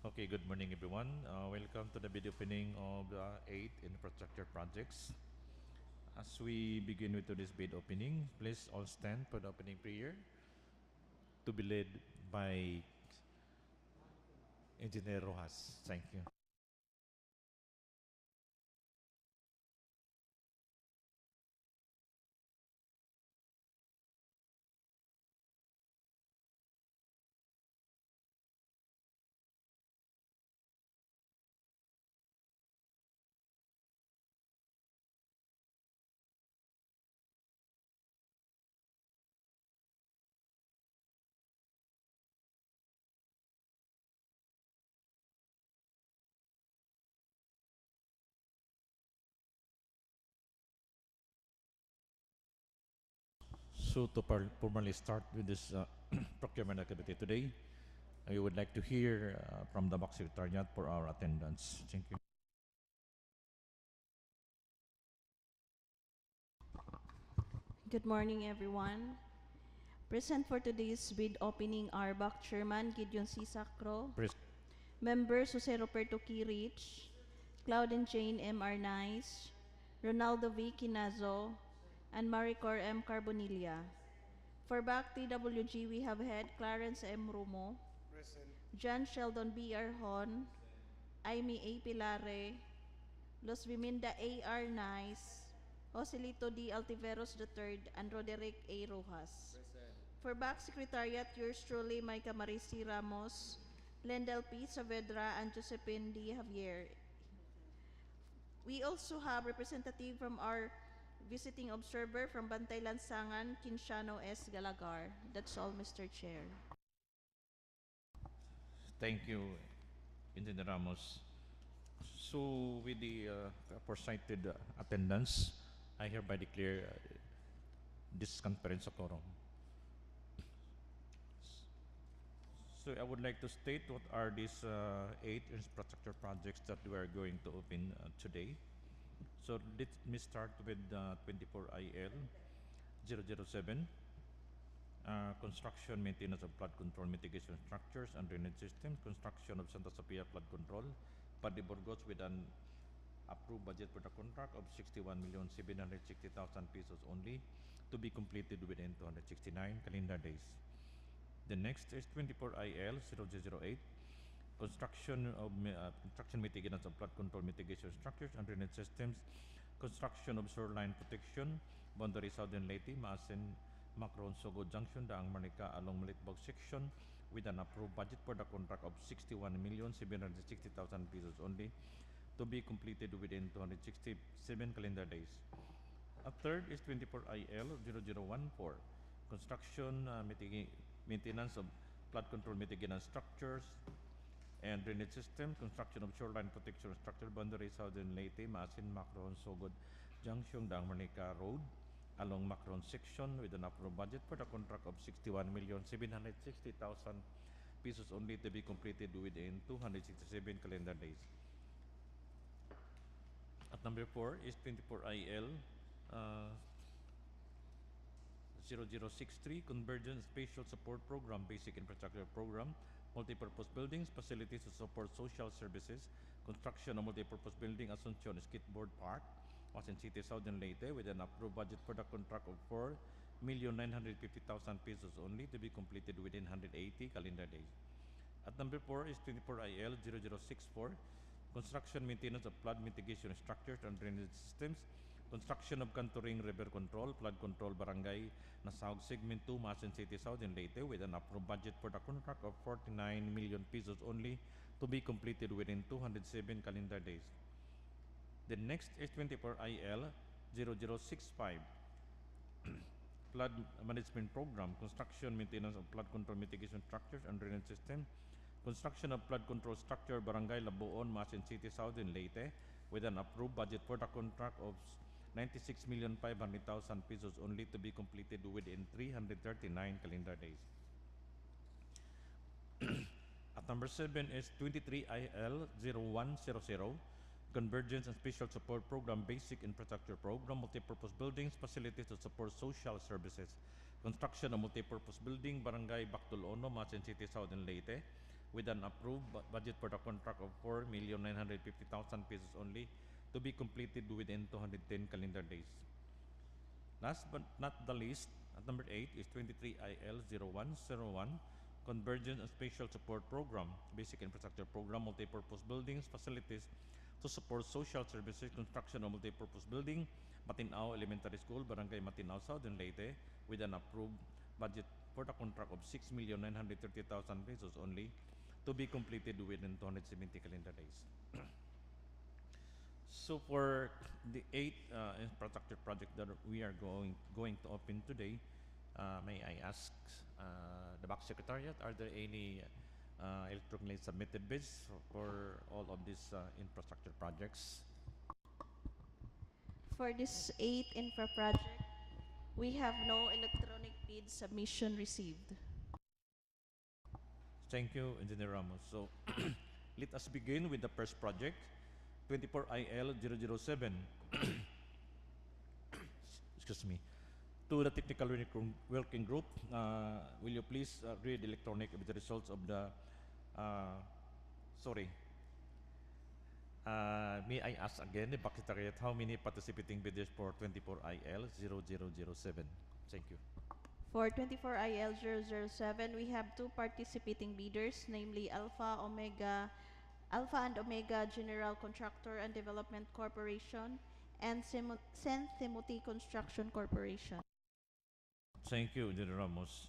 Okay, good morning everyone. Welcome to the video opening of the 8 infrastructure projects. As we begin with today's bid opening, please all stand for the opening prayer to be led by Engineer Rojas. Thank you. So to formally start with this procurement activity today, I would like to hear from the box secretariat for our attendance. Thank you. Good morning, everyone. Present for today's bid opening are BAC Chairman Gideon C. Sacro, Pres- Members Jose Roberto Kirich, Cloud and Jane M. Arnaiz, Ronaldo V. Quinazo, and Maricor M. Carbonilla. For BAC TWG, we have Head Clarence M. Rumo, Present. John Sheldon B. Arhon, Aimee A. Pilare, Los Viminda A. Arnaiz, Joselito D. Altiveros III, and Roderick A. Rojas. Present. For BAC Secretariat, yours truly, Micah Marisi Ramos, Lendel P. Saavedra, and Josephine D. Javier. We also have representative from our visiting observer from Bantay Lansangan, Kinciano S. Galagar. That's all, Mr. Chair. Thank you, Engineer Ramos. So with the aforementioned attendance, I hereby declare this conference a quorum. So I would like to state what are these 8 infrastructure projects that we are going to open today. So let me start with 24 IL 007, construction maintenance of flood control mitigation structures and drainage system, construction of Santa Sofia flood control, PADRE BURGOS with an approved budget for the contract of 61,760,000 pesos only, to be completed within 269 calendar days. The next is 24 IL 008, construction mitigation of flood control mitigation structures and drainage systems, construction of shoreline protection, boundary southern Leyte, MAASIN, MACROHON, SOGOD junction, DAANG Marlica along MALITBOG section with an approved budget for the contract of 61,760,000 pesos only, to be completed within 267 calendar days. A third is 24 IL 0014, construction maintenance of flood control mitigation structures and drainage system, construction of shoreline protection structure, boundary southern Leyte, MAASIN, MACROHON, SOGOD junction, DAANG Marlica road along MACROHON section with an approved budget for the contract of 61,760,000 pesos only, to be completed within 267 calendar days. At number 4 is 24 IL 0063, Convergence Spatial Support Program, Basic Infrastructure Program, Multipurpose Buildings, Facilities to Support Social Services, construction of multipurpose building, Asuncion Skateboard Park, MAASIN City, Southern Leyte, with an approved budget for the contract of 4,950,000 pesos only, to be completed within 180 calendar days. At number 4 is 24 IL 0064, construction maintenance of flood mitigation structures and drainage systems, construction of Canturing River Control, Flood Control Barangay Nasaug Segment 2, MAASIN City, Southern Leyte, with an approved budget for the contract of 49 million pesos only, to be completed within 207 calendar days. The next is 24 IL 0065, Flood Management Program, construction maintenance of flood control mitigation structures and drainage system, construction of flood control structure, Barangay Labuon, MAASIN City, Southern Leyte, with an approved budget for the contract of 96,500,000 pesos only, to be completed within 339 calendar days. At number 7 is 23 IL 0100, Convergence and Special Support Program, Basic Infrastructure Program, Multipurpose Buildings, Facilities to Support Social Services, construction of multipurpose building, Barangay Bactol Ono, MAASIN City, Southern Leyte, with an approved budget for the contract of 4,950,000 pesos only, to be completed within 210 calendar days. Last but not the least, at number 8 is 23IL0101, Convergence and Spatial Support Program, Basic Infrastructure Program, Multipurpose Buildings, Facilities to support social services, construction of multipurpose building, MATIN-AO Elementary School, Barangay MATIN-AO Southern Leyte, with an approved budget for the contract of 6,930,000 pesos only, to be completed within 270 calendar days. So for the 8 infrastructure project that we are going to open today, may I ask the back secretariat, are there any electronically submitted bids for all of these infrastructure projects? For this 8 infra project, we have no electronic bid submission received. Thank you, Engineer Ramos. So let us begin with the first project, 24IL007. Excuse me. To the technical working group, will you please read electronic with the results of the, may I ask again, the back secretariat, how many participating bidders for 24IL0007? Thank you. For 24IL007, we have 2 participating bidders, namely Alpha and Omega General Contractor and Development Corporation and Saint Timothy Construction Corporation. Thank you, Engineer Ramos.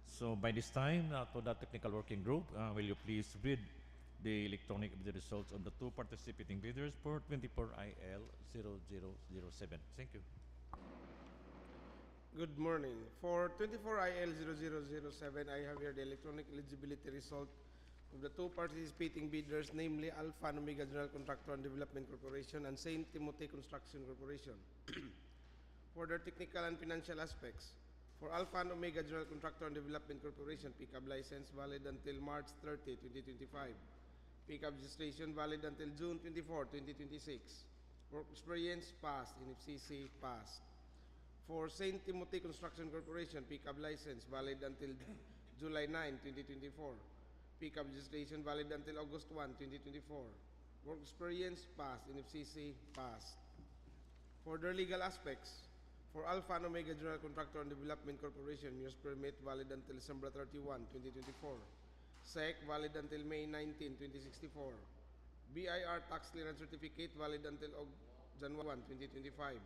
So by this time, to the technical working group, will you please read the electronic with the results of the 2 participating bidders for 24IL0007? Thank you. Good morning. For 24IL0007, I have here the electronic eligibility result of the 2 participating bidders, namely Alpha and Omega General Contractor and Development Corporation and Saint Timothy Construction Corporation. For their technical and financial aspects, for Alpha and Omega General Contractor and Development Corporation, pickup license valid until March 30, 2025. Pickup registration valid until June 24, 2026. Work experience passed. NFCC passed. For Saint Timothy Construction Corporation, pickup license valid until July 9, 2024. Pickup registration valid until August 1, 2024. Work experience passed. NFCC passed. For their legal aspects, for Alpha and Omega General Contractor and Development Corporation, use permit valid until December 31, 2024. SEC valid until May 19, 2064. BIR tax clearance certificate valid until January 1, 2025.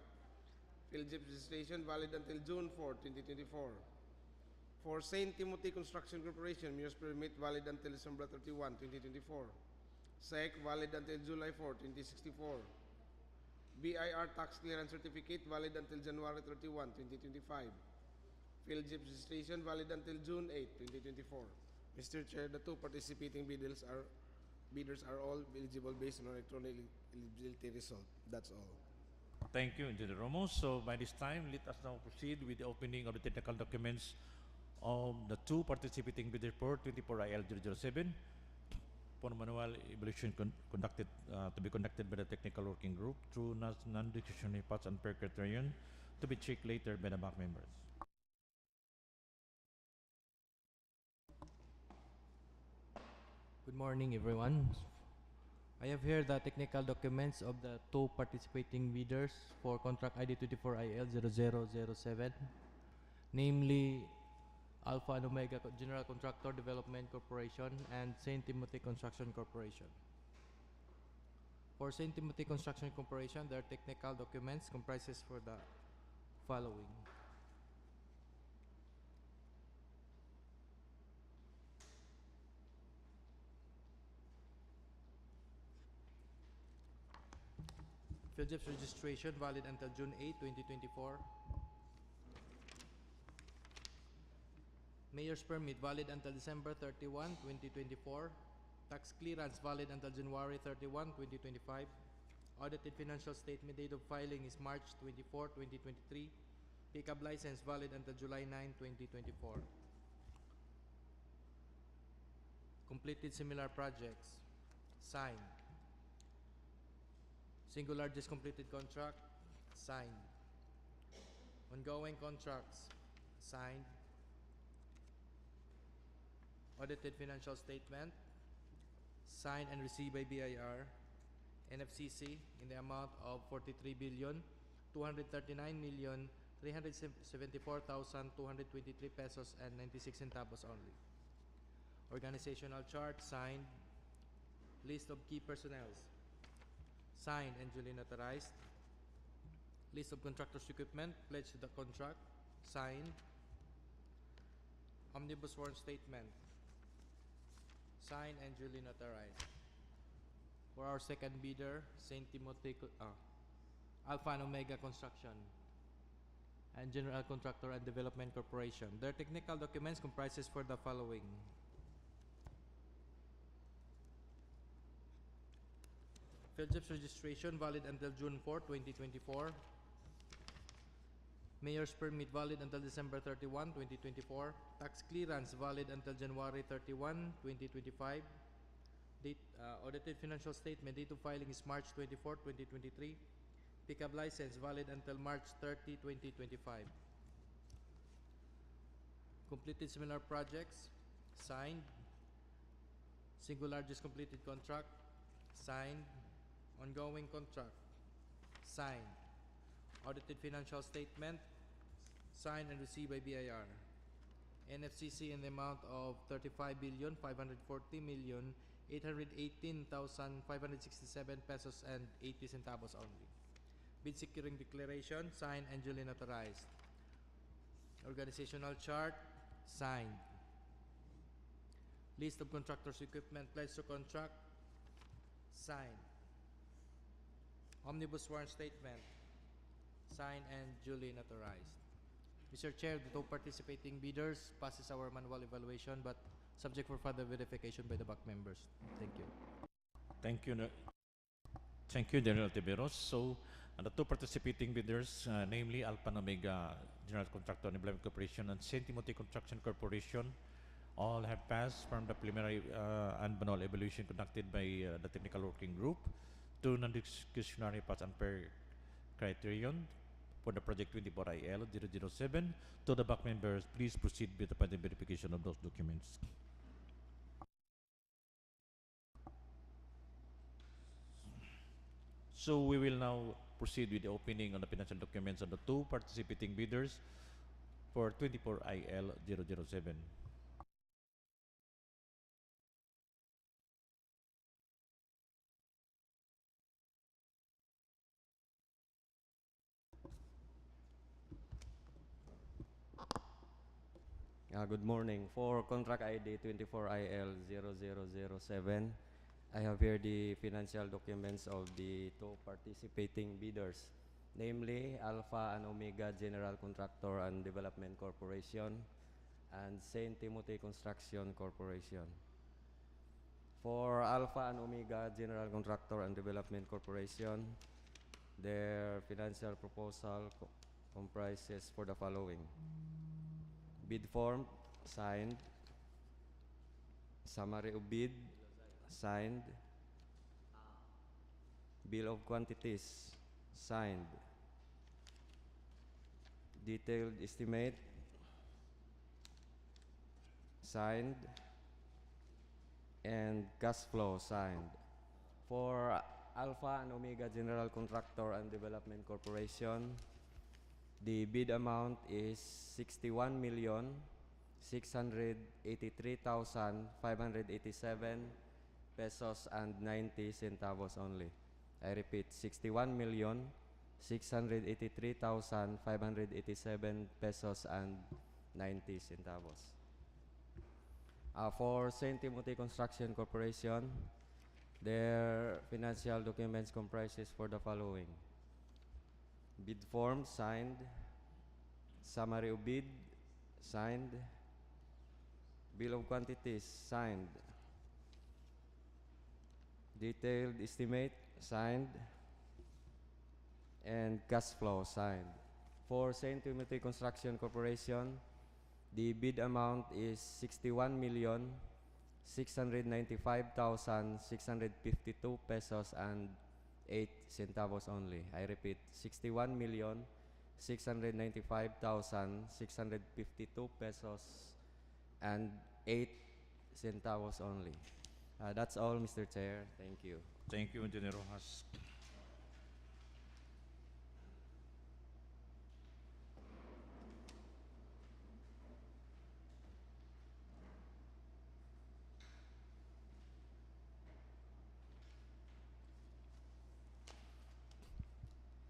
PhilJIP registration valid until June 4, 2024. For Saint Timothy Construction Corporation, use permit valid until December 31, 2024. SEC valid until July 4, 2064. BIR tax clearance certificate valid until January 31, 2025. PhilJIP registration valid until June 8, 2024. Mr. Chair, the 2 participating bidders are all eligible based on electronic eligibility result. That's all. Thank you, Engineer Ramos. So by this time, let us now proceed with the opening of the technical documents of the 2 participating bidders for 24IL007 for manual evaluation conducted to be conducted by the technical working group through non-discretionary paths and per criterion to be checked later by the back members. Good morning, everyone. I have here the technical documents of the 2 participating bidders for contract ID 24IL0007, namely Alpha and Omega General Contractor Development Corporation and Saint Timothy Construction Corporation. For Saint Timothy Construction Corporation, their technical documents comprises for the following. PhilJIP's registration valid until June 8, 2024. Mayor's permit valid until December 31, 2024. Tax clearance valid until January 31, 2025. Audited financial statement date of filing is March 24, 2023. Pickup license valid until July 9, 2024. Completed similar projects. Signed. Single largest completed contract, signed. Ongoing contracts, signed. Audited financial statement, signed and received by BIR, NFCC in the amount of 43,239,374,223 pesos and 96 centavos only. Organizational chart signed. List of key personnel signed and duly notarized. List of contractors' equipment pledged to the contract signed. Omnibus sworn statement signed and duly notarized. For our second bidder, St. Timothy, Alpha and Omega Construction and General Contractor and Development Corporation. Their technical documents comprises for the following: PhilJEP's registration valid until June 4, 2024. Mayor's permit valid until December 31, 2024. Tax clearance valid until January 31, 2025. Audited financial statement, date of filing is March 24, 2023. Pickup license valid until March 30, 2025. Completed similar projects signed. Single largest completed contract signed. Ongoing contract signed. Audited financial statement signed and received by BIR. NFCC in the amount of 35,540,818,567 pesos and 80 centavos only. Bid securing declaration signed and duly notarized. Organizational chart signed. List of contractors' equipment pledged to contract signed. Omnibus sworn statement signed and duly notarized. Mr. Chair, the two participating bidders passes our manual evaluation but subject for further verification by the back members. Thank you. Thank you. Thank you, General Tiberos. So, the two participating bidders, namely Alpha and Omega General Contractor and Development Corporation and St. Timothy Construction Corporation, all have passed from the preliminary and manual evaluation conducted by the Technical Working Group to non-discretionary pass and fair criterion for the project 24IL-007. To the back members, please proceed with the further verification of those documents. So we will now proceed with the opening on the financial documents of the two participating bidders for 24IL-007. Good morning. For contract ID 24IL-0007, I have here the financial documents of the two participating bidders, namely Alpha and Omega General Contractor and Development Corporation and St. Timothy Construction Corporation. For Alpha and Omega General Contractor and Development Corporation, their financial proposal comprises for the following: bid form signed, summary of bid signed, bill of quantities signed, detailed estimate signed, and cash flow signed. For Alpha and Omega General Contractor and Development Corporation, the bid amount is 61,683,587 pesos and 90 centavos only. I repeat, 61,683,587 pesos and 90 centavos. For St. Timothy Construction Corporation, their financial documents comprises for the following: bid form signed, summary of bid signed, bill of quantities signed, detailed estimate signed, and cash flow signed. For St. Timothy Construction Corporation, the bid amount is 61,695,652 pesos and 8 centavos only. I repeat, 61,695,652 pesos and 8 centavos only. That's all, Mr. Chair. Thank you. Thank you, Engineer Rojas.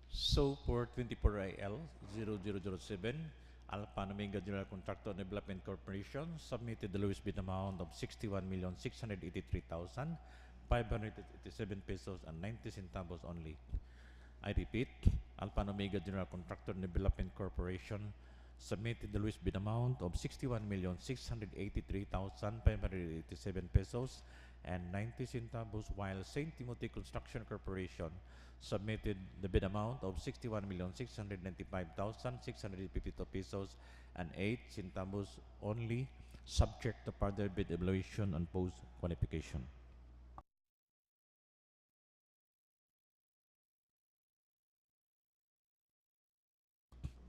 So for 24IL 0007, Alpha and Omega General Contractor and Development Corporation submitted the lowest bid amount of 61,683,587 pesos and 90 centavos only. I repeat, Alpha and Omega General Contractor and Development Corporation submitted the lowest bid amount of 61,683,587 pesos and 90 centavos, while St. Timothy Construction Corporation submitted the bid amount of 61,695,652 pesos and 8 centavos only, subject to further bid evaluation and post-qualification.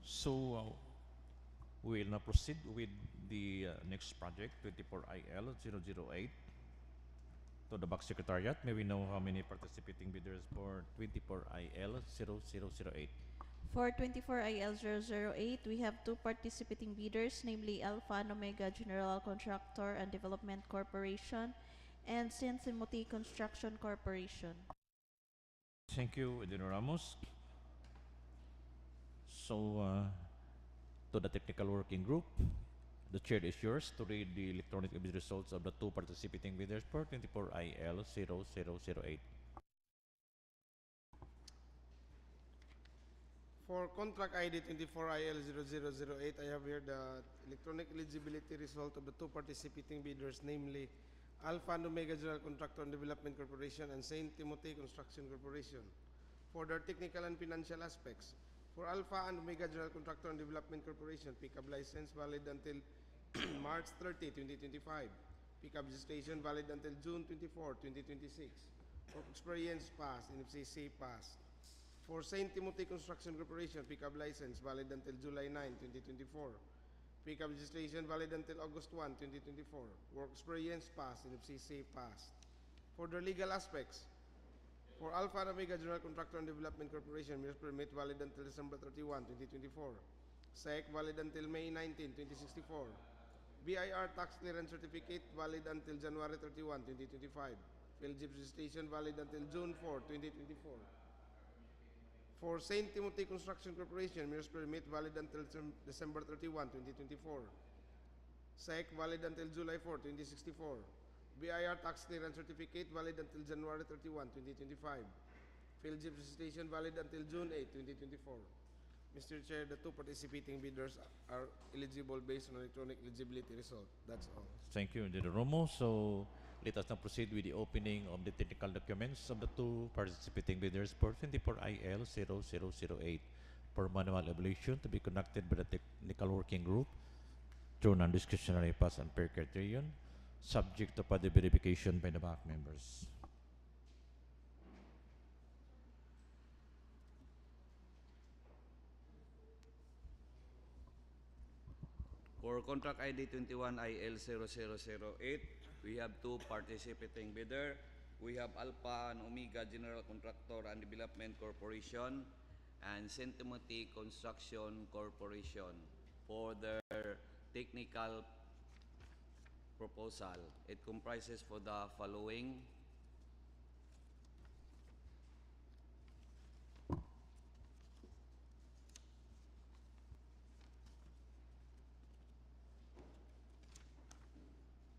So we will now proceed with the next project, 24IL 008. To the back secretariat, may we know how many participating bidders for 24IL 0008? For 24IL008, we have 2 participating bidders, namely Alpha and Omega General Contractor and Development Corporation and St. Timothy Construction Corporation. Thank you, Engineer Ramos. So, to the technical working group, the chair is yours to read the electronic bid results of the 2 participating bidders for 24IL 0008. For contract ID 24IL 0008, I have here the electronic eligibility result of the 2 participating bidders, namely Alpha and Omega General Contractor and Development Corporation and St. Timothy Construction Corporation. For their technical and financial aspects, for Alpha and Omega General Contractor and Development Corporation, pickup license valid until March 30, 2025. Pickup registration valid until June 24, 2026. Work experience passed, NFCC passed. For St. Timothy Construction Corporation, pickup license valid until July 9, 2024. Pickup registration valid until August 1, 2024. Work experience passed, NFCC passed. For the legal aspects, for Alpha and Omega General Contractor and Development Corporation, meals permit valid until December 31, 2024. SEC valid until May 19, 2064. BIR tax clearance certificate valid until January 31, 2025. PhilGIP registration valid until June 4, 2024. For St. Timothy Construction Corporation, meals permit valid until December 31, 2024. SEC valid until July 4, 2064. BIR tax clearance certificate valid until January 31, 2025. PhilGIP registration valid until June 8, 2024. Mr. Chair, the 2 participating bidders are eligible based on electronic eligibility result. That's all. Thank you, Engineer Romo. So let us now proceed with the opening of the technical documents of the 2 participating bidders for 24IL 0008 for manual evaluation to be conducted by the technical working group through non-discretionary pass and fair criterion, subject to further verification by the back members. For contract ID 21IL0008, we have 2 participating bidder. We have Alpha and Omega General Contractor and Development Corporation and St. Timothy Construction Corporation for their technical proposal. It comprises for the following: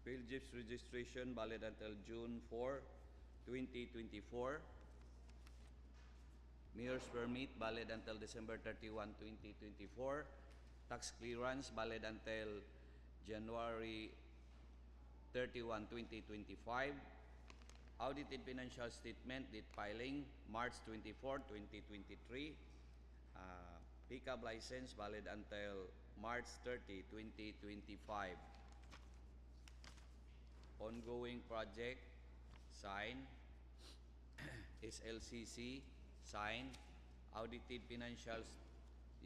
PhilGIP's registration valid until June 4, 2024. Mayor's permit valid until December 31, 2024. Tax clearance valid until January 31, 2025. Audited financial statement date filing March 24, 2023. Pickup license valid until March 30, 2025. Ongoing project, sign. SLCC, signed. Audited financial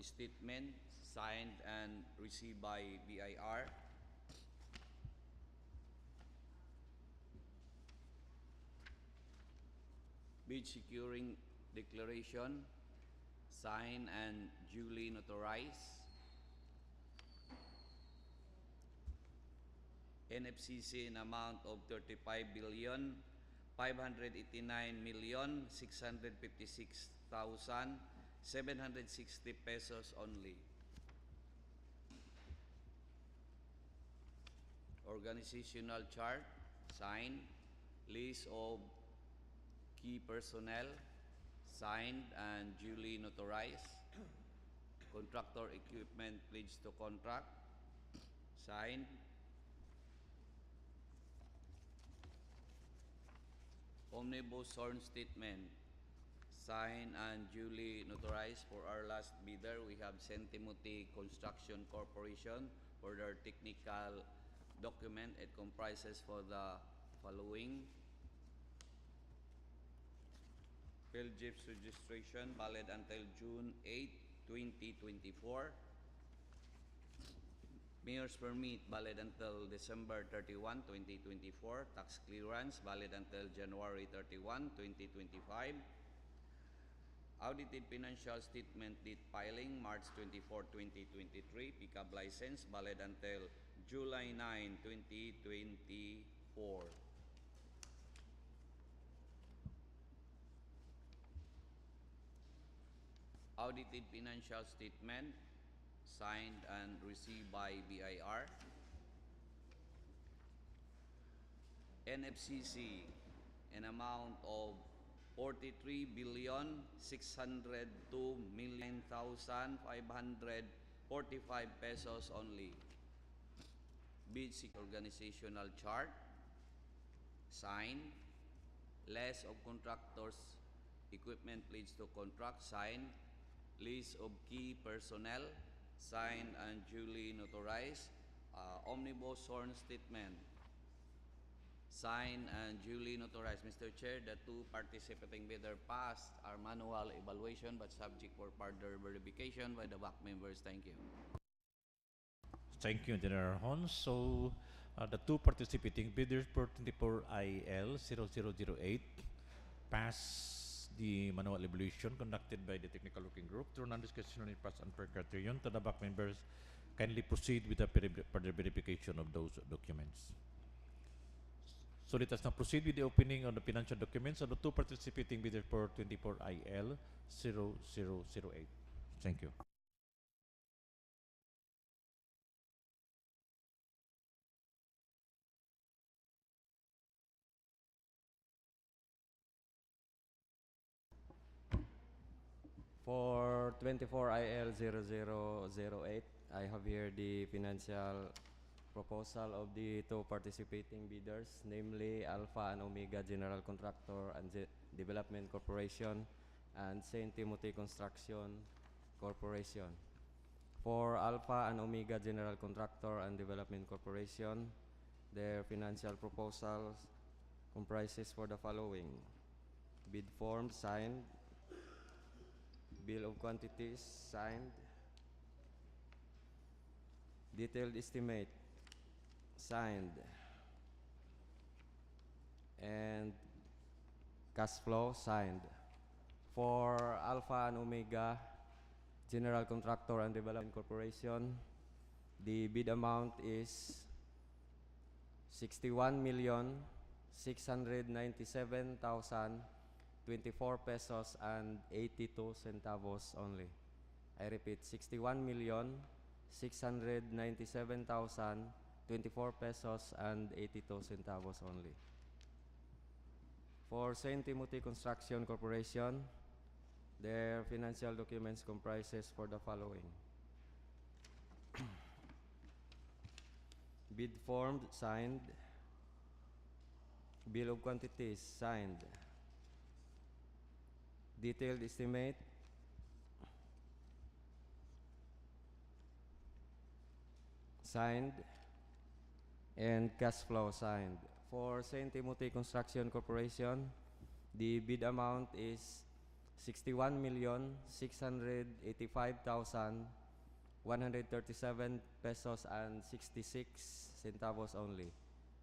statement, signed and received by BIR. bid securing declaration, signed and duly notarized. NFCC in amount of 35,589,656,760 pesos only. Organizational chart, signed. List of key personnel, signed and duly notarized. Contractor equipment pledged to contract, signed. Omnibus sworn statement, signed and duly notarized. For our last bidder, we have St. Timothy Construction Corporation for their technical document. It comprises for the following: PhilGIP's registration valid until June 8, 2024. Mayor's permit valid until December 31, 2024. Tax clearance valid until January 31, 2025. Audited financial statement date filing March 24, 2023. Pickup license valid until July 9, 2024. Audited financial statement signed and received by BIR. NFCC an amount of 43,602,009,545 pesos only. Bid organizational chart, signed. List of contractors, equipment pledged to contract, signed. List of key personnel, signed and duly notarized. Omnibus sworn statement, signed and duly notarized. Mr. Chair, the two participating bidder passed our manual evaluation but subject for further verification by the back members. Thank you. Thank you, Engineer Hon. So, the two participating bidders for 24 IL 0008 passed the manual evaluation conducted by the technical working group through non-discretionary pass and per criterion. To the back members, kindly proceed with the further verification of those documents. So let us now proceed with the opening of the financial documents of the two participating bidders for 24 IL 0008. Thank you. For 24 IL 0008, I have here the financial proposal of the two participating bidders, namely Alpha and Omega General Contractor and Development Corporation and St. Timothy Construction Corporation. For Alpha and Omega General Contractor and Development Corporation, their financial proposals comprises for the following: bid form signed, bill of quantities signed, detailed estimate signed, and cash flow signed. For Alpha and Omega General Contractor and Development Corporation, the bid amount is 61,697,024 pesos and 82 centavos only. I repeat, 61,697,024 pesos and 82 centavos only. For St. Timothy Construction Corporation, their financial documents comprises for the following: bid form signed, bill of quantities signed, detailed estimate signed, and cash flow signed. For St. Timothy Construction Corporation, the bid amount is 61,685,137 pesos and 66 centavos only.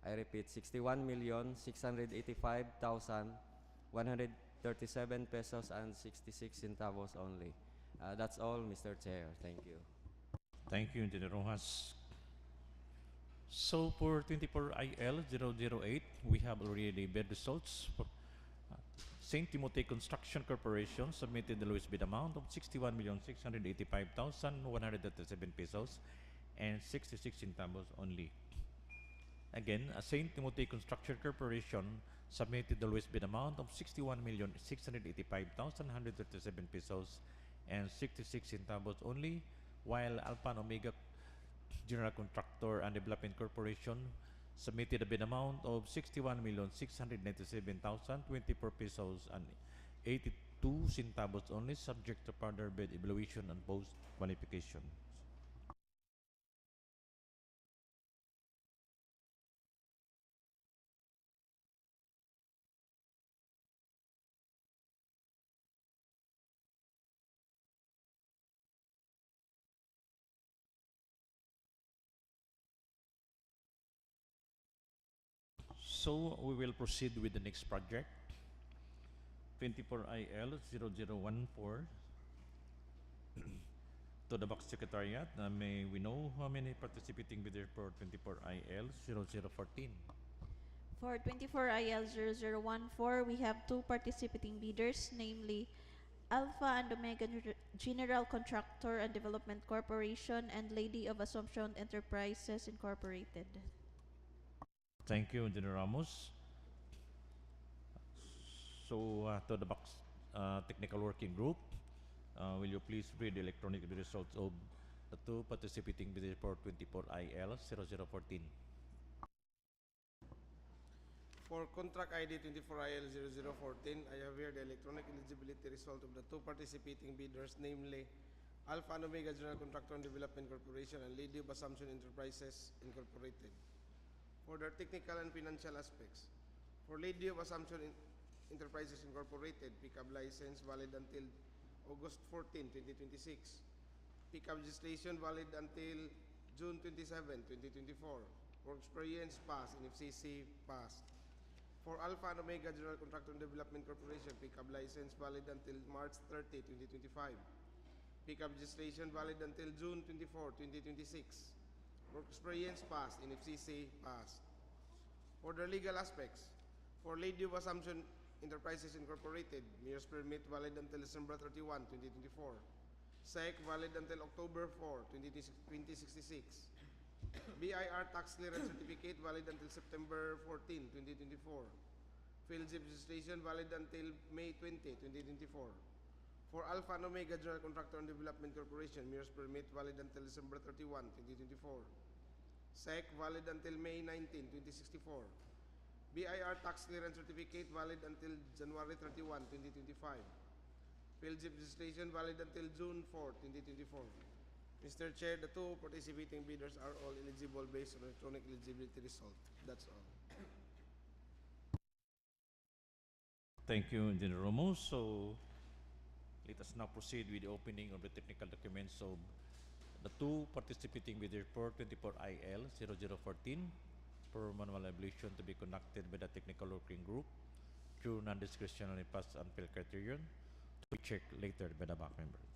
I repeat, 61,685,137 37 pesos and 66 centavos only. That's all, Mr. Chair. Thank you. Thank you, Engineer Rojas. So for 24 IL 008, we have already the bid results. For St. Timothy Construction Corporation submitted the lowest bid amount of 61,685,137 pesos and 66 centavos only. Again, St. Timothy Construction Corporation submitted the lowest bid amount of 61,685,137 pesos and 66 centavos only, while Alpha and Omega General Contractor and Development Corporation submitted a bid amount of 61,697,024 pesos and 82 centavos only, subject to further bid evaluation and post-qualification. So we will proceed with the next project, 24 IL 0014. To the Box Secretariat, may we know how many participating bidders for 24 IL 0014? For 24 IL 0014, we have 2 participating bidders, namely Alpha and Omega General Contractor and Development Corporation and Lady of Assumption Enterprises Incorporated. Thank you, Engineer Ramos. So to the Box Technical Working Group, will you please read the electronic results of the 2 participating bidders for 24 IL 0014? For contract ID 24IL 0014, I have here the electronic eligibility result of the 2 participating bidders, namely Alpha and Omega General Contractor and Development Corporation and Lady of Assumption Enterprises Incorporated. For their technical and financial aspects, for Lady of Assumption Enterprises Incorporated, pickup license valid until August 14, 2026. Pickup registration valid until June 27, 2024. For experience, pass. NFCC, pass. For Alpha and Omega General Contractor and Development Corporation, pickup license valid until March 30, 2025. Pickup registration valid until June 24, 2026. For experience, pass. NFCC, pass. For the legal aspects, for Lady of Assumption Enterprises Incorporated, mayor's permit valid until December 31, 2024. SEC valid until October 4, 2066. BIR tax clearance certificate valid until September 14, 2024. PhilZip registration valid until May 20, 2024. For Alpha and Omega General Contractor and Development Corporation, mayor's permit valid until December 31, 2024. SEC valid until May 19, 2064. BIR tax clearance certificate valid until January 31, 2025. PhilZip registration valid until June 4, 2024. Mr. Chair, the 2 participating bidders are all eligible based on electronic eligibility result. That's all. Thank you, Engineer Ramos. So let us now proceed with the opening of the technical documents of the 2 participating bidders for 24 IL 0014 for manual evaluation to be conducted by the technical working group through non-discretionary pass and fail criterion to be checked later by the back members.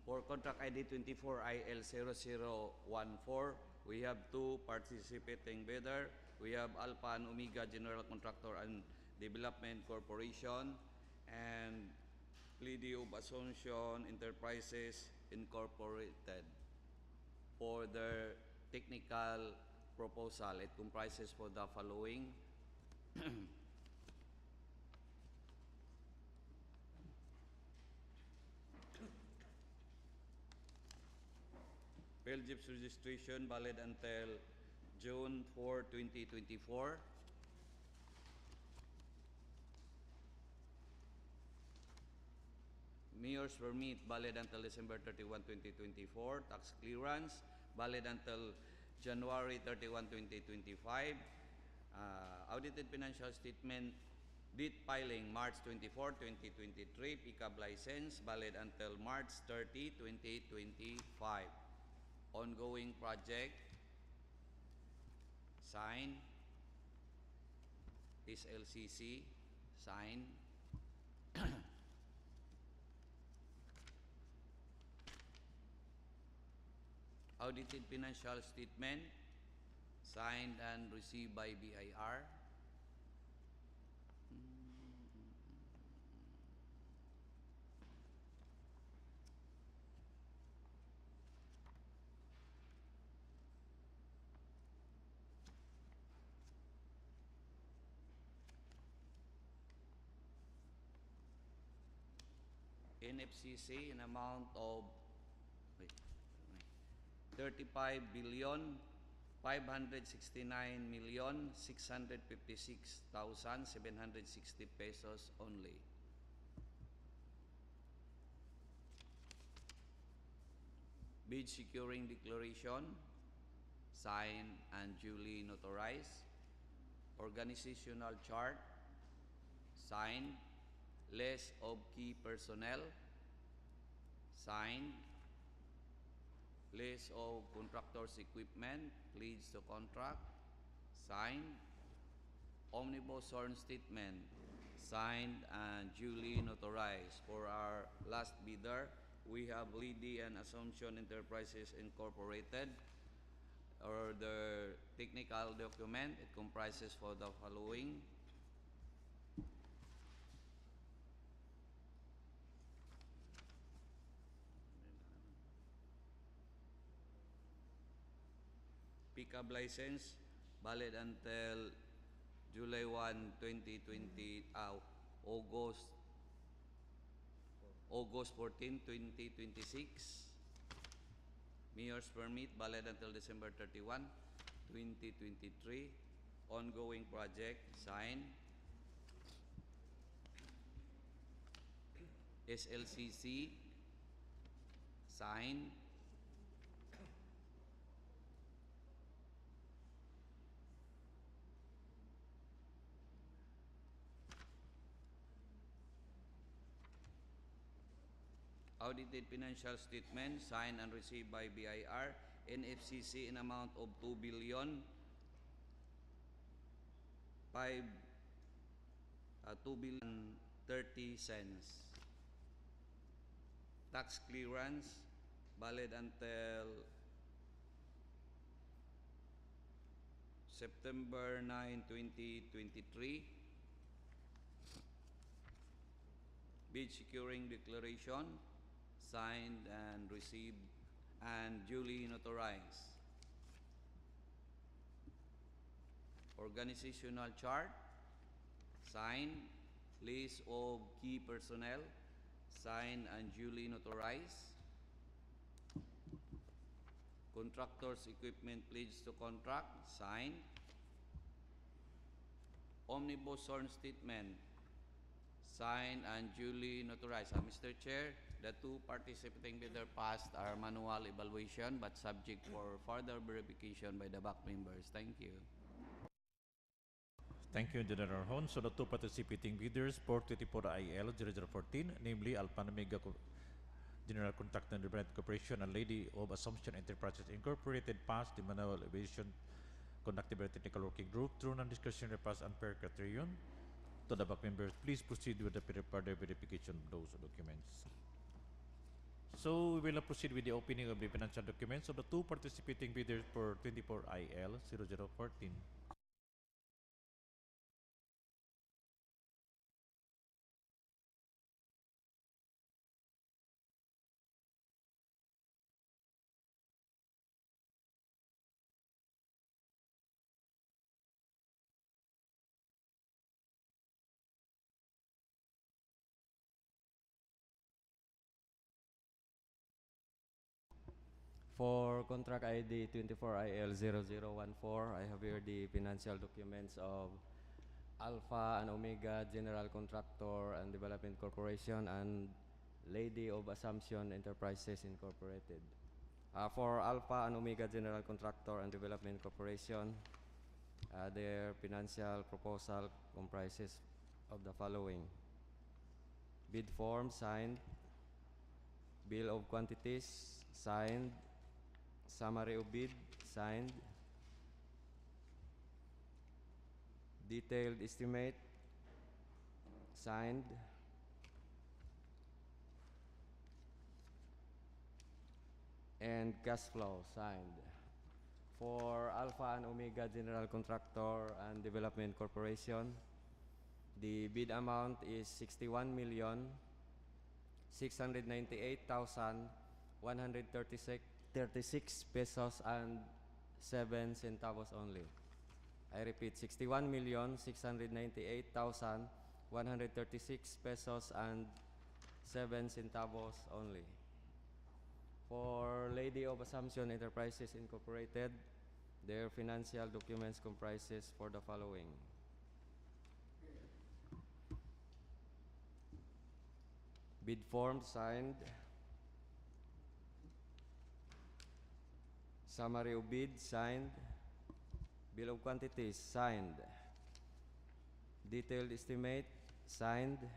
For contract ID 24IL 0014, we have 2 participating bidder. We have Alpha and Omega General Contractor and Development Corporation and Lady of Assumption Enterprises Incorporated. For their technical proposal, it comprises for the following. PhilZip's registration valid until June 4, 2024. Mayor's permit valid until December 31, 2024. Tax clearance valid until January 31, 2025. Audited financial statement date filing March 24, 2023. Pickup license valid until March 30, 2025. Ongoing project sign. SLCC sign. Audited financial statement signed and received by BIR. NFCC in amount of 35,569,656,760 pesos only. Bid securing declaration signed and duly notarized. Organizational chart signed. List of key personnel signed. List of contractors' equipment, pledged to contract, signed. Omnibus sworn statement, signed and duly notarized. For our last bidder, we have Leyte DEO and Assumption Enterprises Incorporated, or the technical document. It comprises for the following: pickup license valid until July 1, 2020, August 14, 2026. Mayor's permit valid until December 31, 2023. Ongoing project signed. SLCC signed. Audited financial statement signed and received by BIR. NFCC in amount of 2 billion 30 cents. Tax clearance valid until September 9, 2023. Bid securing declaration signed and received and duly notarized. Organizational chart signed. List of key personnel signed and duly notarized. Contractors' equipment pledged to contract signed. Omnibus sworn statement signed and duly notarized. Mr. Chair, the two participating bidder passed our manual evaluation but subject for further verification by the back members. Thank you. Thank you, General Hon. So the two participating bidders for 24IL 0014, namely Alpha and Omega General Contractor and Development Corporation and Leyte DEO of Assumption Enterprises Incorporated, passed the manual evaluation conducted by the technical working group through non-discretionary pass and per criterion. To the back members, please proceed with the further verification of those documents. So we will now proceed with the opening of the financial documents of the two participating bidders for 24IL 0014. For contract ID 24IL0014, I have here the financial documents of Alpha and Omega General Contractor and Development Corporation and Leyte DEO of Assumption Enterprises Incorporated. For Alpha and Omega General Contractor and Development Corporation, their financial proposal comprises of the following: bid form signed, bill of quantities signed, summary of bid signed, detailed estimate signed, and cash flow signed. For Alpha and Omega General Contractor and Development Corporation, the bid amount is 61,698,136 pesos and 7 centavos only. I repeat, 61,698,136 pesos and 7 centavos only. For Leyte DEO of Assumption Enterprises Incorporated, their financial documents comprises for the following: bid form signed, summary of bid signed, bill of quantities signed, detailed estimate signed,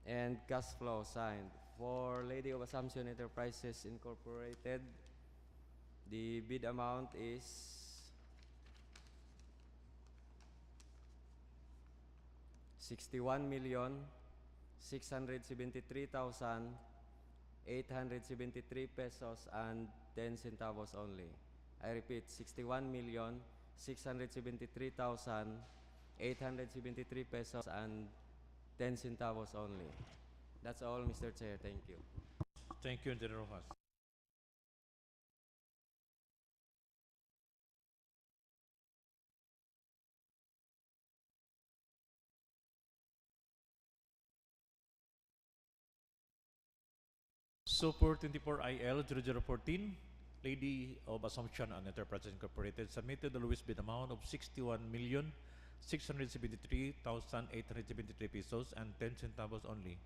and cash flow signed. For Leyte DEO of Assumption Enterprises Incorporated, the bid amount is 61,673,873 pesos and 10 centavos only. I repeat, 61,673,873 pesos and 10 centavos only. That's all, Mr. Chair. Thank you. Thank you, Engineer Rojas. So for 24IL0014, Leyte of Assumption and Enterprises Incorporated submitted the lowest bid amount of 61,673,873 pesos and 10 centavos only.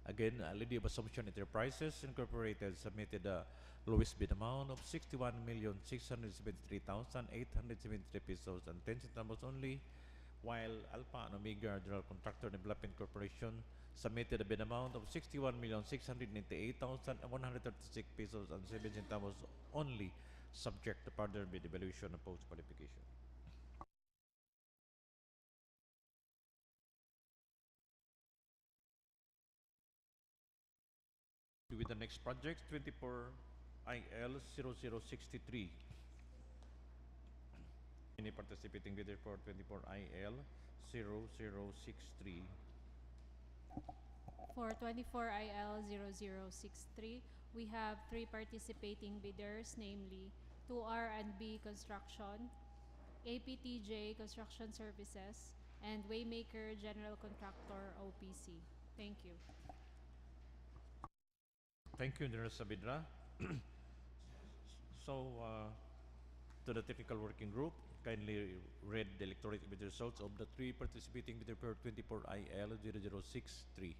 Again, Leyte of Assumption Enterprises Incorporated submitted the lowest bid amount of 61,673,873 pesos and 10 centavos only, while Alpha and Omega General Contractor Development Corporation submitted a bid amount of 61,698,136 pesos and 7 centavos only, subject to further bid evaluation and post-qualification. With the next project, 24IL0063. Any participating bidder for 24IL0063? For 24IL0063, we have 3 participating bidders, namely 2R&B Construction, APTJ Construction Services, and Waymaker General Contractor OPC. Thank you. Thank you, Engineer Sabidra. So, to the technical working group, kindly read the electronic bid results of the 3 participating bidder per 24IL0063.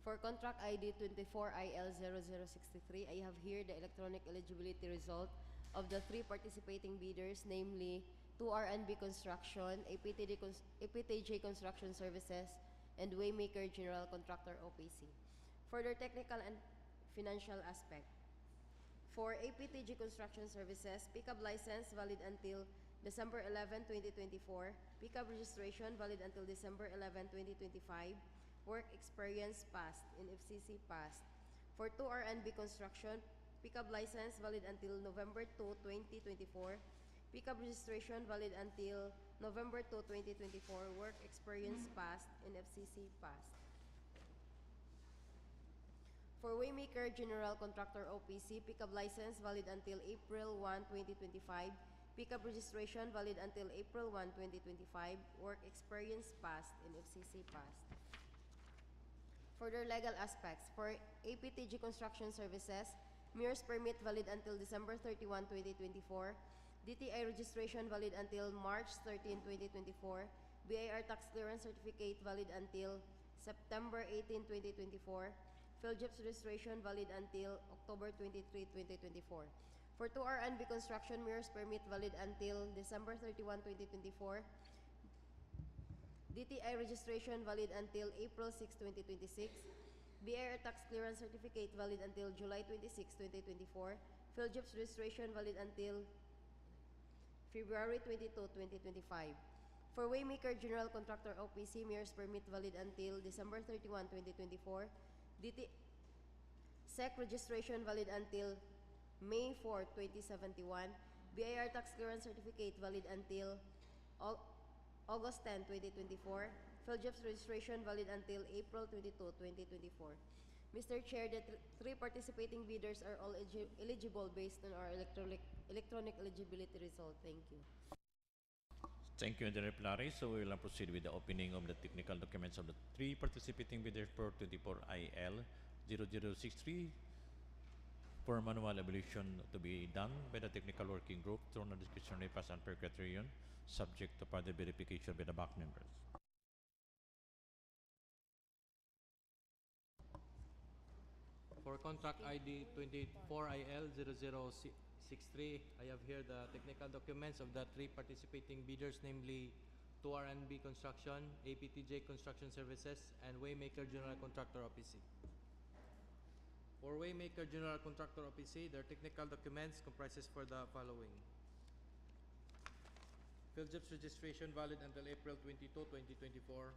For contract ID 24IL0063, I have here the electronic eligibility result of the 3 participating bidders, namely 2R&B Construction, APTJ Construction Services, and Waymaker General Contractor OPC. For their technical and financial aspect, for APTJ Construction Services, pickup license valid until December 11, 2024, pickup registration valid until December 11, 2025, work experience passed, in FCC passed. For 2R&B Construction, pickup license valid until November 2, 2024, pickup registration valid until November 2, 2024, work experience passed, in FCC passed. For Waymaker General Contractor OPC, pickup license valid until April 1, 2025. Pickup registration valid until April 1, 2025. Work experience passed and FCC passed. Further legal aspects. For APTG Construction Services, MERS permit valid until December 31, 2024. DTI registration valid until March 13, 2024. BIR tax clearance certificate valid until September 18, 2024. PhilJEPS registration valid until October 23, 2024. For 2R&B construction, MERS permit valid until December 31, 2024. DTI registration valid until April 6, 2026. BIR tax clearance certificate valid until July 26, 2024. PhilJEPS registration valid until February 22, 2025. For Waymaker General Contractor OPC, MERS permit valid until December 31, 2024. SEC registration valid until May 4, 2071. BIR tax clearance certificate valid until August 10, 2024. PhilJEPS registration valid until April 22, 2024. Mr. Chair, the three participating bidders are all eligible based on our electronic eligibility result. Thank you. Thank you, Engineer Pilari. So we will now proceed with the opening of the technical documents of the three participating bidders for 24IL 0063 for manual evaluation to be done by the technical working group through a discretionary pass and per criterion, subject to further verification by the back members. For contract ID 24IL 0063, I have here the technical documents of the three participating bidders, namely 2R&B Construction, APTJ Construction Services, and Waymaker General Contractor OPC. For Waymaker General Contractor OPC, their technical documents comprises for the following. PhilJEPS registration valid until April 22, 2024.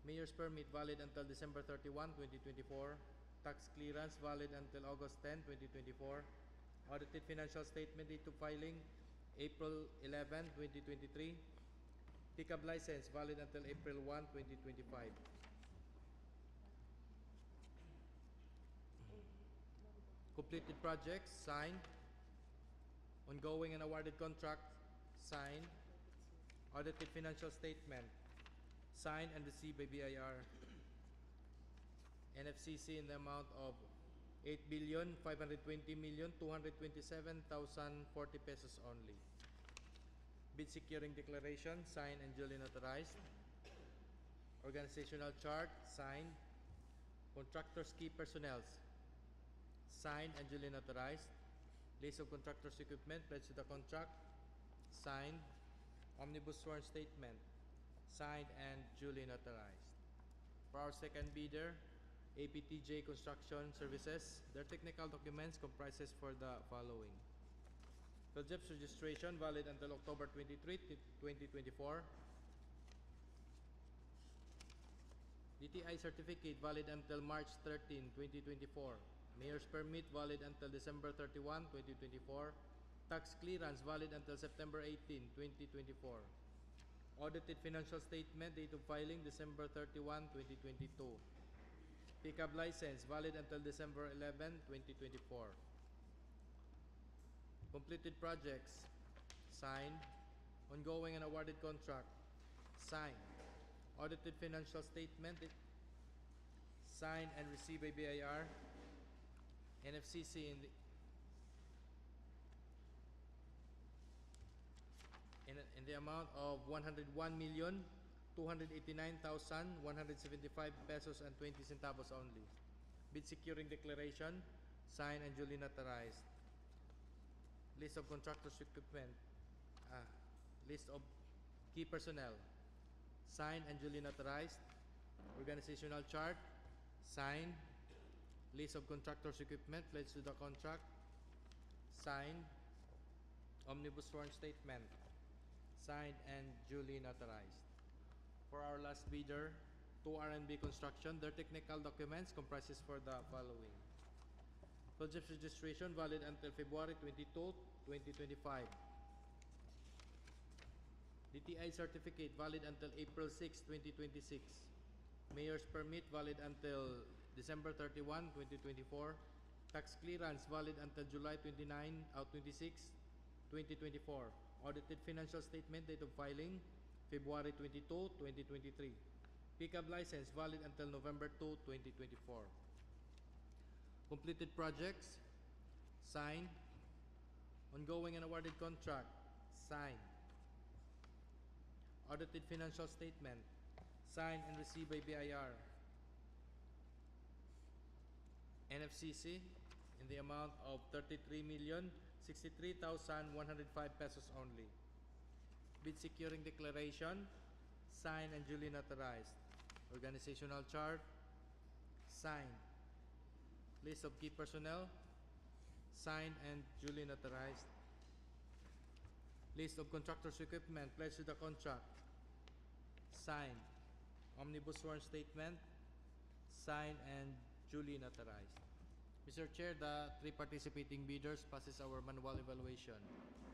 Mayor's permit valid until December 31, 2024. Tax clearance valid until August 10, 2024. Audited financial statement date to filing April 11, 2023. Pickup license valid until April 1, 2025. Completed projects signed. Ongoing and awarded contract signed. Audited financial statement signed and received by BIR. NFCC in the amount of 8,520,227,040 pesos only. Bid securing declaration signed and duly notarized. Organizational chart signed. Contractors key personnel signed and duly notarized. List of contractors equipment pledged to the contract signed. Omnibus sworn statement signed and duly notarized. For our second bidder, APTJ Construction Services, their technical documents comprises for the following. PhilJEPS registration valid until October 23, 2024. DTI certificate valid until March 13, 2024. Mayor's permit valid until December 31, 2024. Tax clearance valid until September 18, 2024. Audited financial statement date of filing December 31, 2022. Pickup license valid until December 11, 2024. Completed projects signed. Ongoing and awarded contract signed. Audited financial statement signed and received by BIR. NFCC in the amount of 101,289,175 pesos and 20 centavos only. Bid securing declaration signed and duly notarized. List of contractors equipment, list of key personnel signed and duly notarized. Organizational chart signed. List of contractors equipment pledged to the contract signed. Omnibus sworn statement signed and duly notarized. For our last bidder, 2R&B Construction, their technical documents comprises for the following. PhilJEPS registration valid until February 22, 2025. DTI certificate valid until April 6, 2026. Mayor's permit valid until December 31, 2024. Tax clearance valid until July 26, 2024. Audited financial statement date of filing February 22, 2023. Pickup license valid until November 2, 2024. Completed projects signed. Ongoing and awarded contract signed. Audited financial statement signed and received by BIR. NFCC in the amount of 33,063,105 pesos only. Bid securing declaration signed and duly notarized. Organizational chart signed. List of key personnel signed and duly notarized. List of contractors' equipment pledged to the contract signed. Omnibus sworn statement signed and duly notarized. Mr. Chair, the three participating bidders passes our manual evaluation,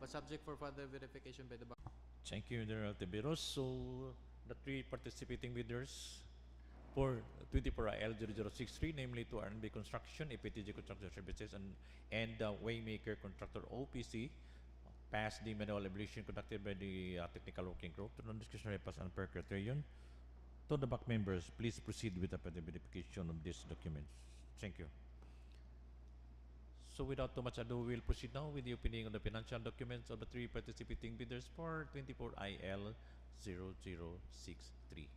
but subject for further verification by the bank. Thank you, the relative bureaus. So, the three participating bidders for 24IL0063, namely to R&B Construction, APTG Construction Services, and Waymaker Contractor OPC, passed the manual evaluation conducted by the Technical Working Group to non-discretionary pass and per criterion. To the back members, please proceed with the verification of these documents. Thank you. So without too much ado, we'll proceed now with the opening of the financial documents of the three participating bidders for 24IL0063.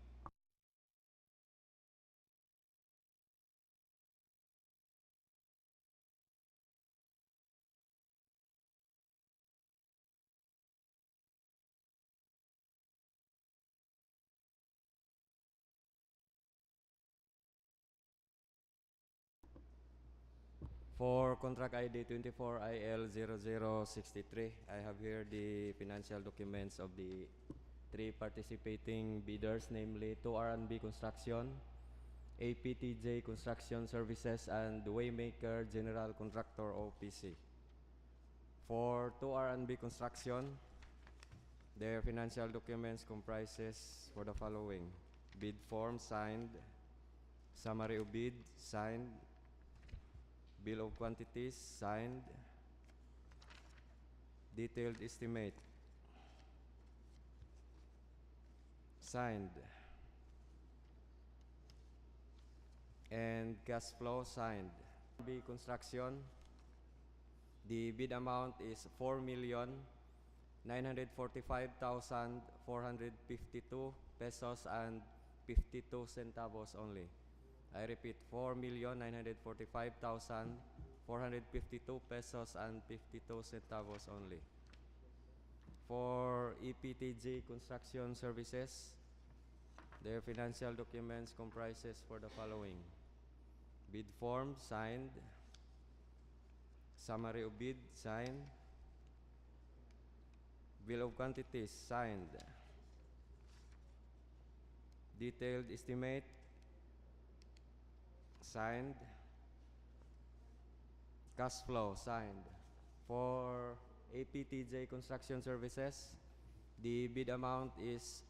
For contract ID 24IL0063, I have here the financial documents of the three participating bidders, namely 2R&B Construction, APTJ Construction Services, and Waymaker General Contractor OPC. For 2R&B Construction, their financial documents comprises for the following: bid form signed, summary of bid signed, bill of quantities signed, detailed estimate signed, and cash flow signed. B Construction, the bid amount is 4,945,452 pesos and 52 centavos only. I repeat, 4,945,452 pesos and 52 centavos only. For EPTG Construction Services, their financial documents comprises for the following: bid form signed, summary of bid signed, bill of quantities signed, detailed estimate signed, cash flow signed. For APTJ Construction Services, the bid amount is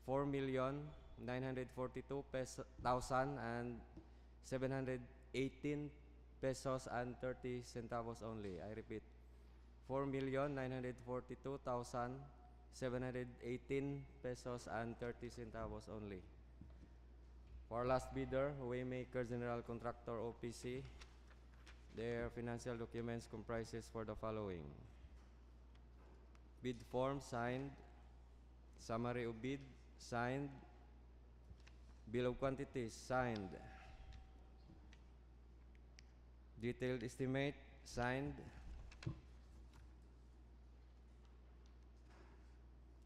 4,942,718 pesos and 30 centavos only. I repeat, 4,942,718 pesos and 30 centavos only. For last bidder, Waymaker General Contractor OPC, their financial documents comprises for the following: bid form signed, summary of bid signed, bill of quantities signed, detailed estimate signed,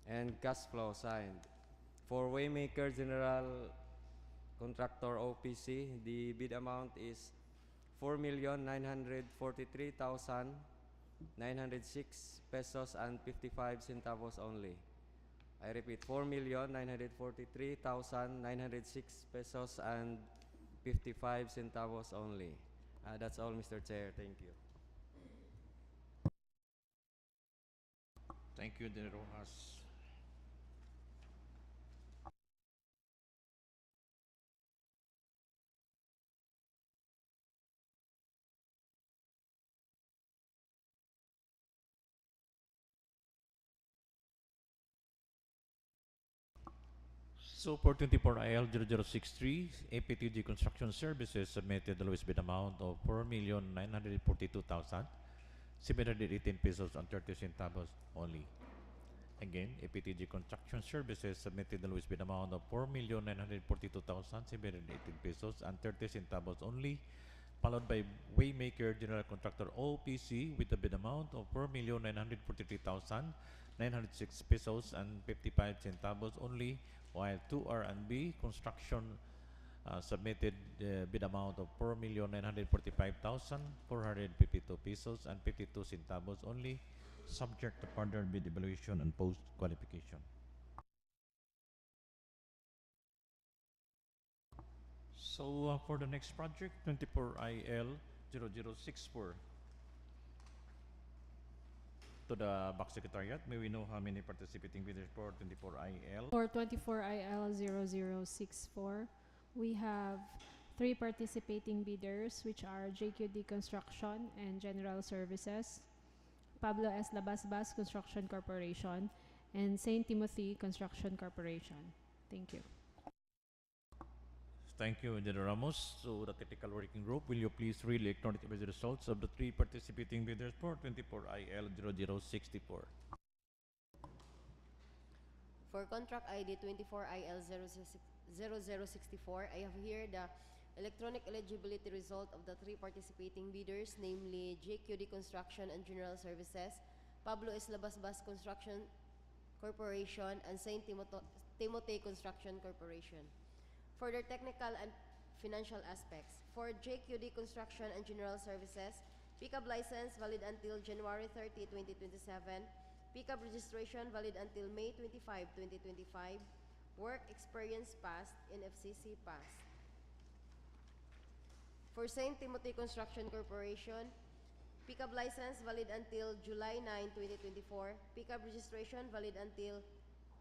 and cash flow signed. For Waymaker General Contractor OPC, the bid amount is 4,943,906 pesos and 55 centavos only. I repeat, 4,943,906 pesos and 55 centavos only. That's all, Mr. Chair. Thank you. Thank you, De Rojas. So for 24IL0063, APTG Construction Services submitted the lowest bid amount of 4,942,718 pesos and 30 centavos only. Again, APTG Construction Services submitted the lowest bid amount of 4,942,718 pesos and 30 centavos only, followed by Waymaker General Contractor OPC with a bid amount of 4,943,906 pesos and 55 centavos only, while 2R&B Construction submitted the bid amount of 4,945,452 pesos and 52 centavos only, subject to further bid evaluation and post-qualification. So for the next project, 24IL0064, to the Box Secretariat, may we know how many participating bidders for 24IL? For 24IL0064, we have 3 participating bidders, which are JQD Construction and General Services, Pablo S. Labasbas Construction Corporation, and St. Timothy Construction Corporation. Thank you. Thank you, Engineer Ramos. So the technical working group, will you please read electronically the results of the 3 participating bidders for 24IL0064? For contract ID 24IL0064, I have here the electronic eligibility result of the 3 participating bidders, namely JQD Construction and General Services, Pablo S. Labasbas Construction Corporation, and St. Timothy Construction Corporation. For their technical and financial aspects, for JQD Construction and General Services, pickup license valid until January 30, 2027, pickup registration valid until May 25, 2025, work experience passed, NFCC passed. For St. Timothy Construction Corporation, pickup license valid until July 9, 2024, pickup registration valid until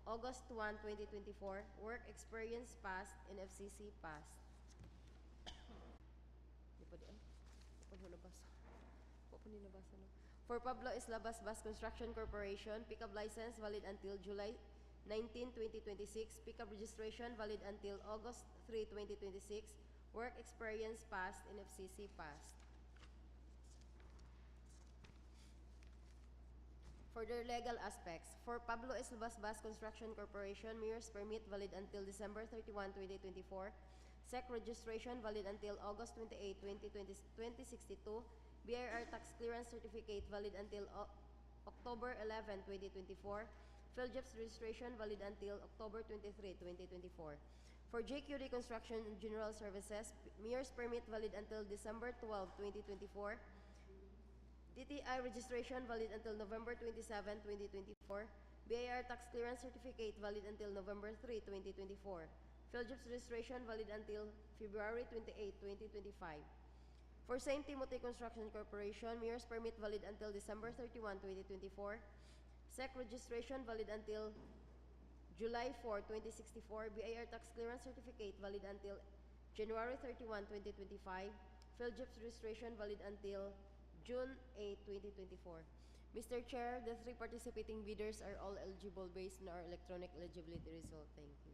August 1, 2024, work experience passed, NFCC passed. For Pablo S. Labasbas Construction Corporation, pickup license valid until July 19, 2026, pickup registration valid until August 3, 2026, work experience passed, NFCC passed. For their legal aspects, for Pablo S. Labasbas Construction Corporation, Mayor's permit valid until December 31, 2024, SEC registration valid until August 28, 2062, BIR tax clearance certificate valid until October 11, 2024, PhilJEPS registration valid until October 23, 2024. For JQD Construction and General Services, Mayor's permit valid until December 12, 2024, DTI registration valid until November 27, 2024, BIR tax clearance certificate valid until November 3, 2024, PhilJEPS registration valid until February 28, 2025. For St. Timothy Construction Corporation, Mayor's permit valid until December 31, 2024, SEC registration valid until July 4, 2064, BIR tax clearance certificate valid until January 31, 2025, PhilJEPS registration valid until June 8, 2024. Mr. Chair, the 3 participating bidders are all eligible based on our electronic eligibility result. Thank you.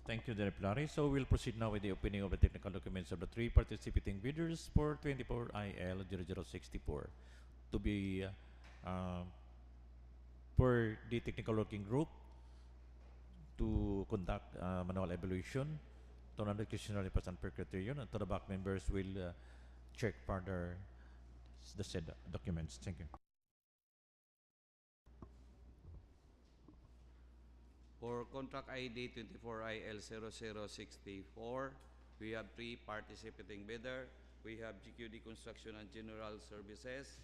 Thank you, Director Pilari. So we'll proceed now with the opening of the technical documents of the 3 participating bidders for 24IL0064. To be for the technical working group to conduct manual evaluation to non-discretionary percent per criterion, and to the back members will check further the said documents. Thank you. For contract ID 24IL0064, we have 3 participating bidder. We have GQD Construction and General Services,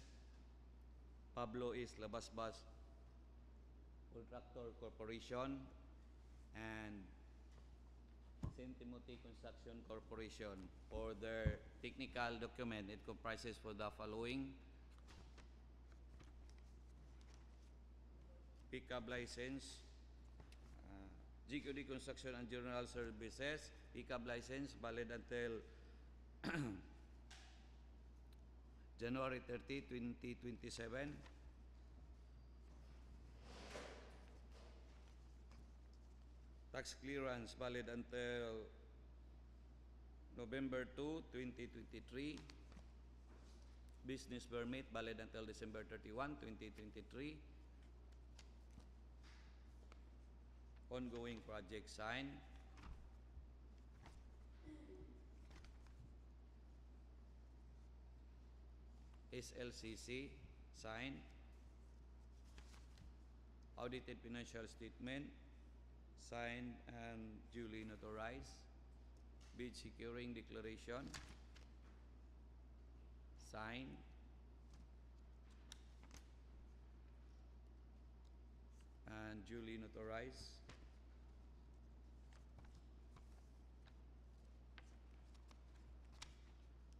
Pablo S. Labasbas Contractor Corporation, and St. Timothy Construction Corporation. For their technical document, it comprises for the following: pickup license, GQD Construction and General Services, pickup license valid until January 30, 2027. Tax clearance valid until November 2, 2023. Business permit valid until December 31, 2023. Ongoing project sign. SLCC sign. Audited financial statement signed and duly notarized. Bid securing declaration signed. And duly notarized.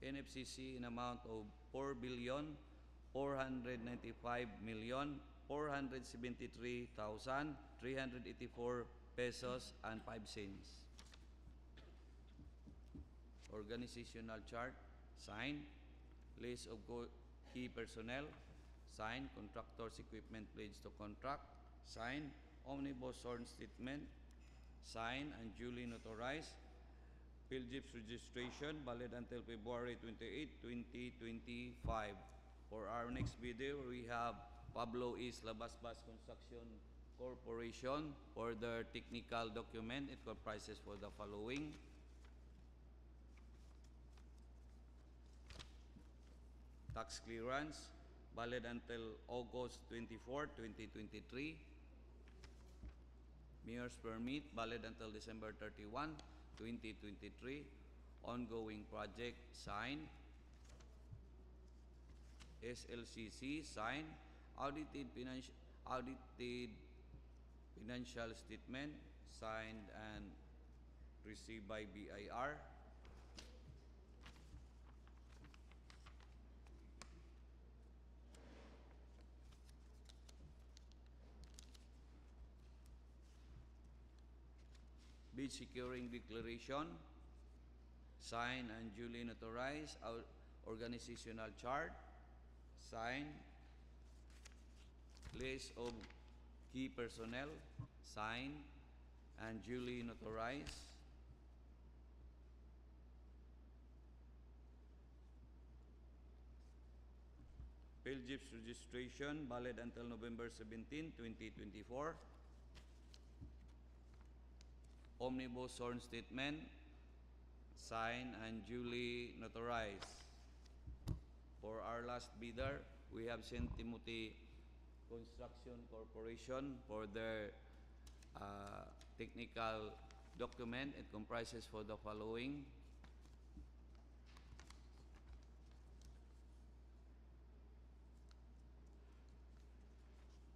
NFCC in amount of 4,495,473,384 pesos and 5 cents. Organizational chart signed. List of key personnel signed. Contractors equipment pledge to contract signed. Omnibus sworn statement signed and duly notarized. PhilJIP's registration valid until February 28, 2025. For our next video, we have Pablo East Labasbas Construction Corporation. For their technical document, it comprises for the following: tax clearance valid until August 24, 2023. Mayor's permit valid until December 31, 2023. Ongoing project signed. SLCC signed. Audited financial statement signed and received by BIR. Bid securing declaration signed and duly notarized. Our organizational chart signed. List of key personnel signed and duly notarized. PhilJIP's registration valid until November 17, 2024. Omnibus sworn statement signed and duly notarized. For our last bidder, we have St. Timothy Construction Corporation. For their technical document, it comprises for the following: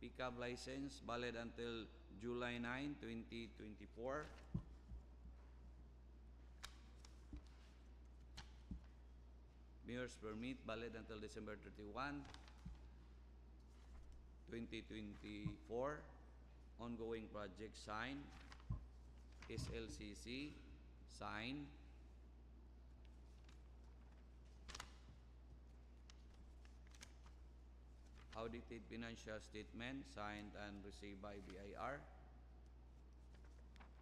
pickup license valid until July 9, 2024. Mayor's permit valid until December 31, 2024. Ongoing project signed. SLCC signed. Audited financial statement signed and received by BIR.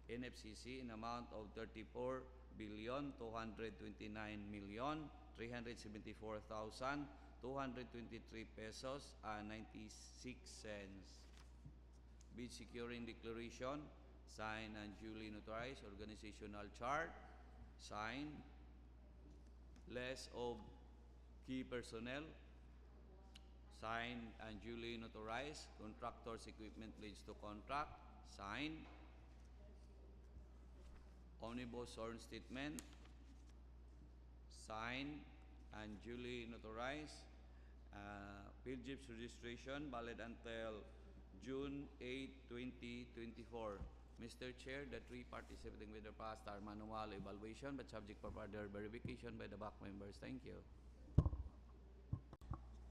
NFCC in amount of 34,229,374,223 pesos and 96 cents. Bid securing declaration signed and duly notarized. Organizational chart signed. List of key personnel signed and duly notarized. Contractors equipment pledge to contract signed. Omnibus sworn statement signed and duly notarized. PhilJIP's registration valid until June 8, 2024. Mr. Chair, the three participating with the past are manual evaluation but subject for further verification by the back members. Thank you.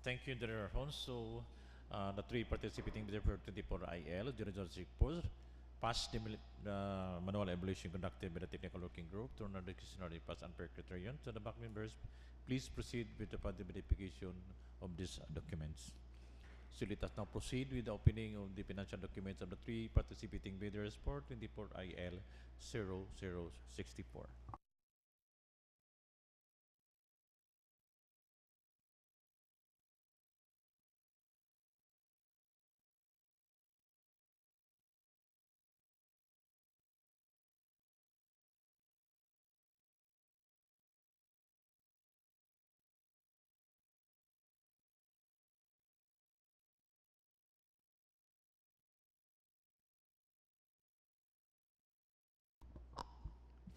Thank you, Director Alfonso. The three participating bidder for 24IL 0064 passed the manual evaluation conducted by the technical working group to another questionnaire pass unfair criterion. To the back members, please proceed with the further verification of these documents. So let us now proceed with the opening of the financial documents of the three participating bidders for 24 IL 0064.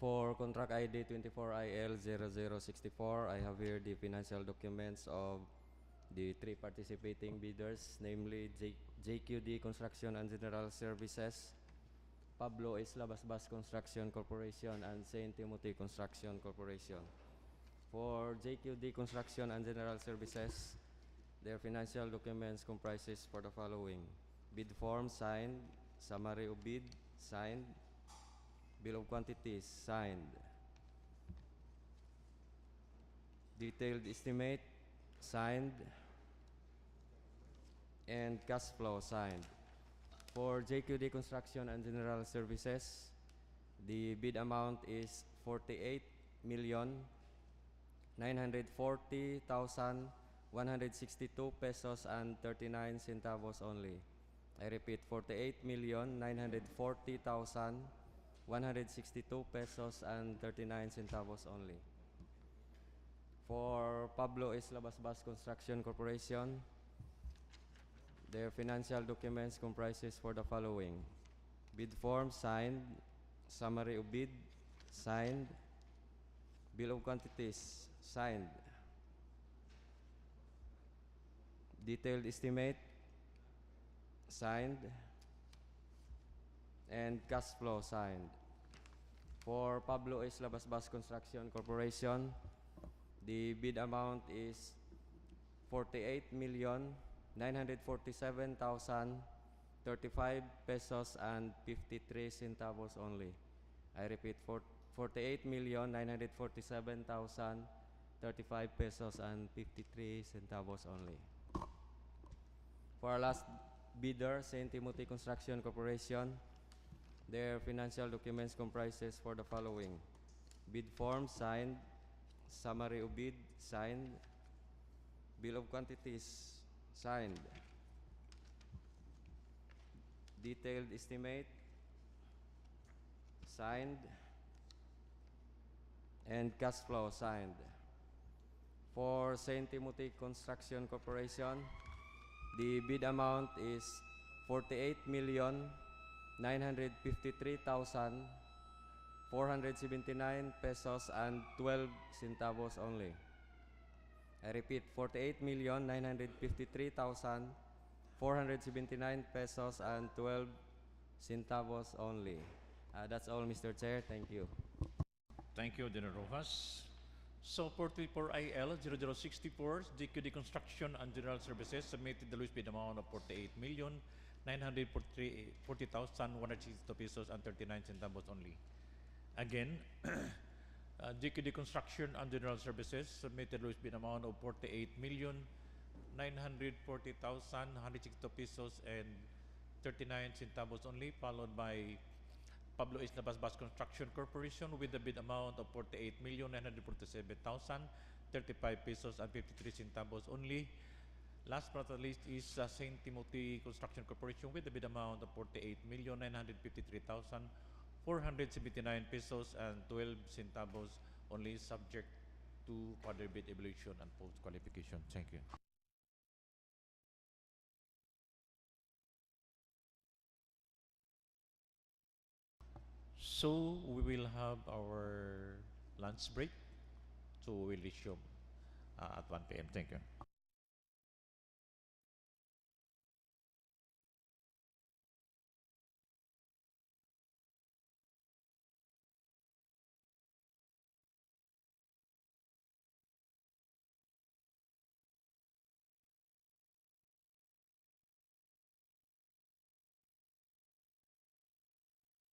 For contract ID 24IL0064, I have here the financial documents of the three participating bidders, namely JQD Construction and General Services, Pablo Isla Basbas Construction Corporation, and St. Timothy Construction Corporation. For JQD Construction and General Services, their financial documents comprises for the following: bid form signed, summary of bid signed, bill of quantities signed, detailed estimate signed, and cash flow signed. For JQD Construction and General Services, the bid amount is 48,940,162 pesos and 39 centavos only. I repeat, 48,940,162 pesos and 39 centavos only. For Pablo Isla Basbas Construction Corporation, their financial documents comprises for the following: bid form signed, summary of bid signed, bill of quantities signed, detailed estimate signed, and cash flow signed. For Pablo Isla Basbas Construction Corporation, the bid amount is 48,947,035 pesos and 53 centavos only. I repeat, 48,947,035 pesos and 53 centavos only. For our last bidder, St. Timothy Construction Corporation, their financial documents comprises for the following: bid form signed, summary of bid signed, bill of quantities signed, detailed estimate signed, and cash flow signed. For St. Timothy Construction Corporation, the bid amount is 48,953,479 pesos and 12 centavos only. I repeat, 48,953,479 pesos and 12 centavos only. That's all, Mr. Chair. Thank you. Thank you, General Rojas. So for 24IL 0064, JQD Construction and General Services submitted the lowest bid amount of 48,940,162 pesos and 39 centavos only. Again, JQD Construction and General Services submitted lowest bid amount of 48,940,162 pesos and 39 centavos only, followed by Pablo Isla Basbas Construction Corporation with the bid amount of 48,947,035 pesos and 53 centavos only. Last but not least is St. Timothy Construction Corporation with the bid amount of 48,953,479 pesos and 12 centavos only, subject to further bid evaluation and post-qualification. Thank you. So we will have our lunch break. So we will resume at 1 p.m. Thank you.